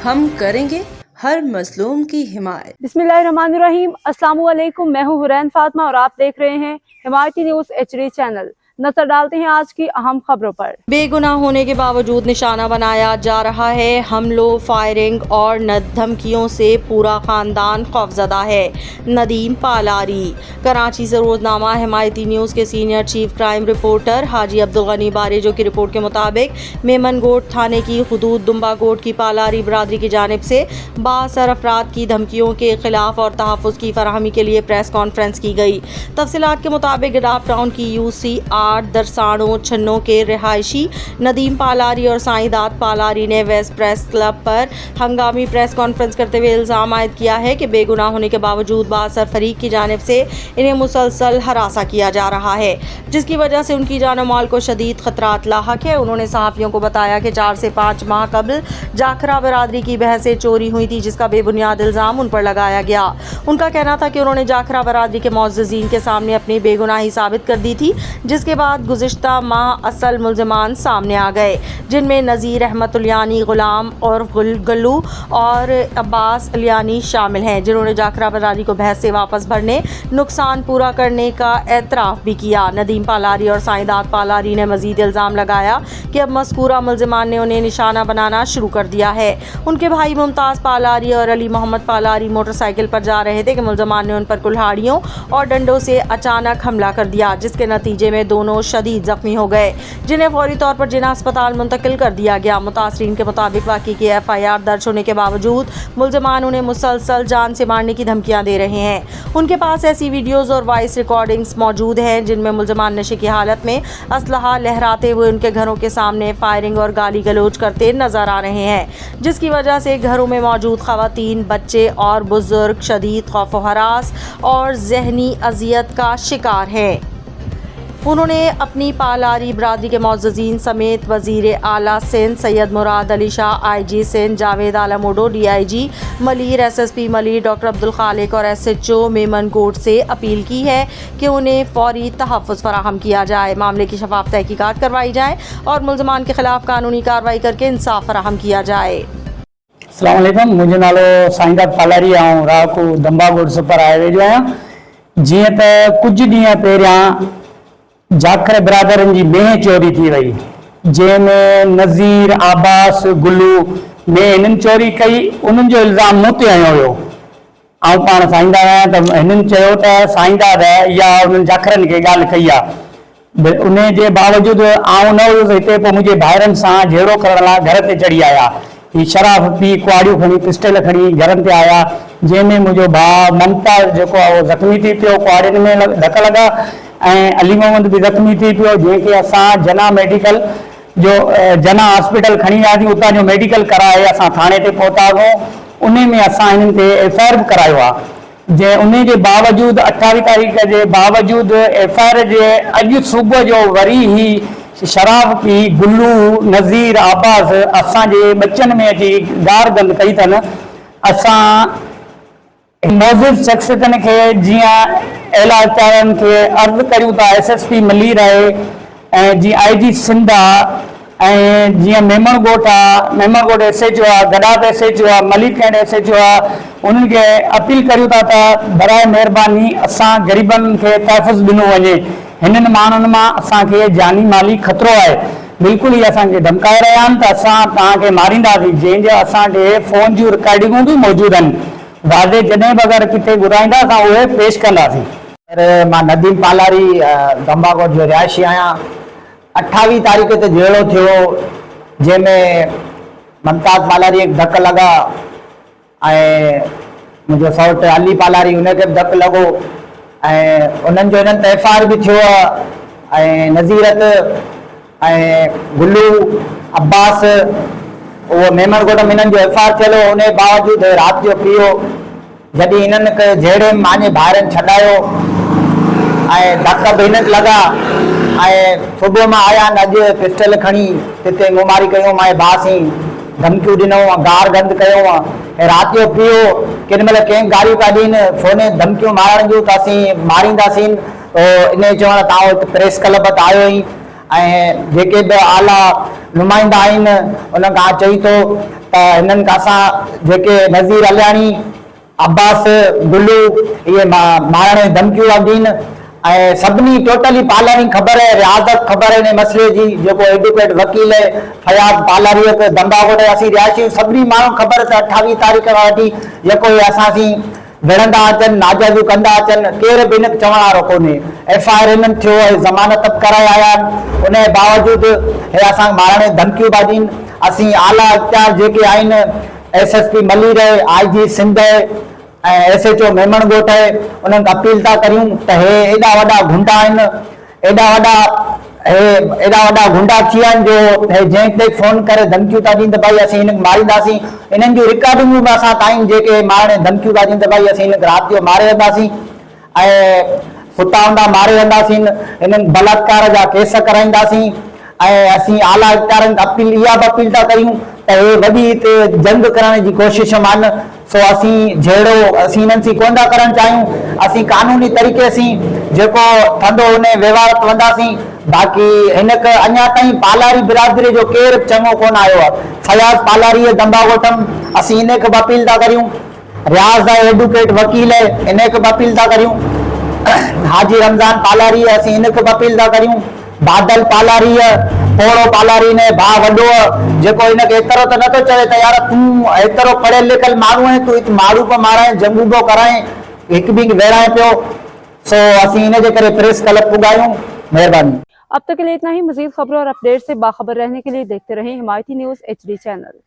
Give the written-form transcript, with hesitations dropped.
ہم کریں گے ہر مظلوم کی حمایت۔ बिस्मिल्लाहिर्रहमानिर्रहीम। अस्सलाम वालेकुम। मैं हूँ हुरैन फातिमा और आप देख रहे हैं हिमायती न्यूज़ HD चैनल। नजर डालते हैं आज की अहम खबरों पर। बेगुनाह होने के बावजूद निशाना बनाया जा रहा है। हमलों, फायरिंग और धमकियों से पूरा खानदान खौफजदा है। नदीम पालारी। कराची से रोजनामा हिमायती न्यूज़ के senior chief crime reporter Haji Abdul गनी बारेजो की रिपोर्ट के मुताबिक मेमनगोट थाने की हुदूद दुम्बागोट की पालारी बरादरी की जानिब से बासर अफराद की धमकियों के खिलाफ और तहफ़्फ़ुज़ की फराहमी के लिए प्रेस कॉन्फ्रेंस की गई। तफसीलात के मुताबिक गडाफ टाउन की UC 8 दरसानों छन्नों के रिहायशी नदीम पालारी और साईदात पालारी ने वेस्ट प्रेस क्लब पर हंगामी प्रेस कॉन्फ्रेंस करते हुए इल्ज़ाम आयद किया है कि बेगुनाह होने के बावजूद बासर फरीक की जानिब से इन्हें मुसलसल हरासा किया जा रहा है, जिसकी वजह से उनकी जान और माल को शदीद खतरात लाहक है। उन्होंने सहाफ़ियों को बताया कि 4 से 5 माह कबल जाखरा बरादरी की बहसें चोरी हुई थी, जिसका बेबुनियाद इल्ज़ाम उन पर लगाया गया। उनका कहना था कि उन्होंने जाखरा बरादरी के मुअज़्ज़िज़ीन के सामने अपनी बेगुनाही साबित कर दी थी, जिसके बाद गुज़िश्ता माह असल मुल्ज़िमान सामने आ गए, जिनमें नज़ीर अहमद उलियानी, गुलाम और गल्लू और अब्बास उलियानी शामिल हैं, जिन्होंने जाखरा बरादरी को बहस से वापस भरने, नुकसान पूरा करने का एतराफ़ भी किया। नदीम पालारी और साईदात पालारी ने मज़ीद इल्ज़ाम लगाया कि अब मज़कूरा मुल्ज़िमान ने उन्हें निशाना बनाना शुरू कर दिया है। उनके भाई मुमताज़ पालारी और अली मोहम्मद पालारी मोटरसाइकिल पर जा रहे थे कि मुल्ज़िमान ने उन पर कुल्हाड़ियों और डंडों से अचानक हमला कर दिया, जिसके नतीजे में दोनों शदीद ज़ख्मी हो गए, जिन्हें फौरी तौर पर जिना अस्पताल मुंतकिल कर दिया गया। मुतासरीन के मुताबिक वाक़ई की FIR दर्ज होने के बावजूद मुल्ज़िमान उन्हें मुसलसल जान से मारने की धमकियां दे रहे हैं। उनके पास ऐसी वीडियोज़ और वॉइस रिकॉर्डिंग्स मौजूद हैं जिनमें मुल्ज़िमान नशे की हालत में असलहा लहराते हुए उनके घरों के सामने फायरिंग और गाली गलौज करते नजर आ रहे हैं, जिसकी वजह से घरों में मौजूद ख़वातीन, बच्चे और बुजुर्ग शदीद खौफ व हरास और ज़हनी अजियत का शिकार हैं। उन्होंने अपनी पालारी बरादरी के मुअज़्ज़िज़ीन समेत वज़ीर आला Sindh Syed Murad Ali Shah, IG Sindh Javed Alam Odho, DIG Malir, SSP Malir doctor Abdul Khaliq और SHO मेमनगोट से अपील की है कि उन्हें फौरी तहफ़्फ़ुज़ फराहम किया जाए, मामले की शफाफ तहकीकात करवाई जाए और मुल्ज़िमान के खिलाफ कानूनी कार्रवाई करके इंसाफ फराहम किया जाए। अस्सलाम वालेकुम। मुंहिंजो नालो साईदात पालारी ऐं राको दंबागोट सुपर आए वेझो आहियां। जीअं त कुझु ॾींहं पहिरियां जाखर बिरादरनि जी बेह चोरी थी वई, जंहिंमें नज़ीर, आबास, गुल्लू ने हिननि चोरी कई। उन्हनि जो इल्ज़ाम मूं ते हयो हुयो। आउं पाण साईंदा आहियां त हिननि चयो त साईंदा या उन्हनि जाखरनि खे ॻाल्हि कई आहे। उन जे बावजूदि आउं न हुयुसि हिते, पोइ मुंहिंजे भाइरनि सां जहिड़ो करण लाइ घर ते चढ़ी आया। ही शराब पी, कुआड़ियूं खणी, पिस्टल खणी घरनि ते आया, जंहिंमें मुंहिंजो भाउ मुमताज़ जेको आहे उहो ज़ख़्मी थी पियो, कुआड़ियुनि में धक लॻा, ऐं अली मोहम्मद भी ज़ख़्मी थी पियो, जंहिंखे असां जना मेडिकल जो जना हॉस्पिटल खणी वियासीं। उतां जो मेडिकल कराए असां थाणे ते पहुतासीं। उन में असां हिननि ते FIR बि करायो आहे। जे उन जे बावजूदि 28 तारीख़ जे बावजूदि FIR जे अॼु सुबुह जो वरी ही शराब पी गुल्लू, नज़ीर, आबास असांजे बच्चनि में अची गार गंद कई अथनि। असां मौजूद शख्सियतनि खे जीअं एलाचारनि खे अर्ज़ु करियूं था, SSP मलीर आहे ऐं जीअं IG सिंध आहे ऐं जीअं मेमनगोट आहे, मेमनगोट SHO आहे, गडाफ SHO आहे, मलिक कैंड SHO आहे, उन्हनि खे अपील करियूं था त बराए महिरबानी असां ग़रीबनि खे तहफ़्फ़ुज़ ॾिनो वञे। हिननि माण्हुनि मां असांखे जानी माली ख़तरो आहे। बिल्कुलु ई असांखे धमकाए रहिया आहिनि त असां तव्हांखे मारींदासीं, जंहिंजे असांखे फ़ोन जूं रिकॉर्डिंगूं बि मौजूदु आहिनि। वादे जॾहिं बि अगरि किथे घुराईंदा असां उहे पेश कंदासीं। मां नदीम पालारी दंबागोट जो रिहायशी आहियां। 28 तारीख़ ते झेड़ो थियो, जंहिंमें मुमताज़ पालारी खे धक लॻा ऐं मुंहिंजो सौट अली पालारी उनखे बि धक लॻो ऐं उन्हनि जो हिननि ते FIR बि थियो आहे। ऐं नज़ीरत ऐं गुल्लू, अब्बास उहो मेमनगोट में हिननि जो FIR थियल हो। उन बावजूदि राति जो पियो, जॾहिं हिननि जहिड़े मांजे भाइरनि छॾायो ऐं धक बि हिननि लॻा ऐं सुबुह मां आया आहिनि अॼु पिस्टल खणी हिते मुमारी कयूं, मां भाउ धमकियूं ॾिनऊं, गार गंद कयूं ऐं राति जो पियो। केॾी महिल कंहिं गारियूं काढीनि, फोन धमकियूं मारण जूं त असीं मारींदासीं। इन चवण तव्हां प्रेस क्लब ते आयो ई ऐं जेके बि आला नुमाइंदा आहिनि उन खां चई थो त हिननि खां असां जेके नज़ीर अलियाणी, अब्बास गुल्लू, इहे मारण जी धमकियूं आहिनि ऐं सभिनी टोटली पालारी ख़बर है, रियाज़त ख़बर है इन मसइले जी, जेको एडवोकेट वकील है फयाज़ पालारी दंबागोट असीं रिहायशी सभिनी माण्हू ख़बर त 28 तारीख़ खां वठी जेको असां विढ़ंदा अचनि, नाजायज़ू कंदा अचनि, केर बि हिन चवण वारो कोन्हे। FIR हिननि थियो है, ज़मानत कराए आया आहिनि, उन जे बावजूदि हे असां मारण जी धमकियूं था ॾियनि। असीं आला इख्तियार जेके आहिनि SSP मलीर, IG सिंध ऐं SHO मेमणगोट है, उन्हनि खां अपील था करियूं त हे एॾा वॾा गुंडा आहिनि, एॾा वॾा गुंडा थी विया आहिनि जो हे जंहिं ते फोन करे धमकियूं था ॾियनि त भई असीं हिनखे मारींदासीं। इन्हनि जूं रिकॉर्डिंगूं बि असां ताईं जेके मारण जी धमकियूं था ॾियनि त भई असीं हिनखे राति जो मारे वेंदासीं ऐं सुता हूंदा मारे वेंदासीं, हिननि बलात्कार जा केस कराईंदासीं। ऐं असीं आला इख्तियारनि अपील इहा बि अपील था करियूं त हे वॾी हिते जंग करण जी कोशिश आहिनि। सो असीं जहिड़ो असीं हिननि सां कोन था करणु चाहियूं, असीं कानूनी तरीक़े सां जेको थींदो उन व्यवहार कंदासीं। बाक़ी हिनखे अञा ताईं पालारी बिरादरी जो केरु चङो कोन आयो आहे। फयाज़ पालारी दंबागोटम असीं हिनखे बि अपील था करियूं, रियाज़ आहे एडवोकेट वकील है, इनखे बि अपील था करियूं। हाजी रमज़ान पालारी असीं हिनखे बि अपील था करियूं। बादल पालारी, पोड़ो पालारी ने भाउ वॾो जेको हिनखे एतिरो त नथो चवे त यार तूं एतिरो पढ़ियल लिखियल माण्हू आहे, तूं हिते माण्हू पियो माराए, जंगू पियो कराए, हिकु ॿी खे वेड़ाए पियो। सो असीं हिन जे करे प्रेस क्लब पुगायूं। महिरबानी। अब तक के लिए इतना ही। मजीद खबरों और अपडेट से बाखबर रहने के लिए देखते रहें हिमायती न्यूज़ HD चैनल।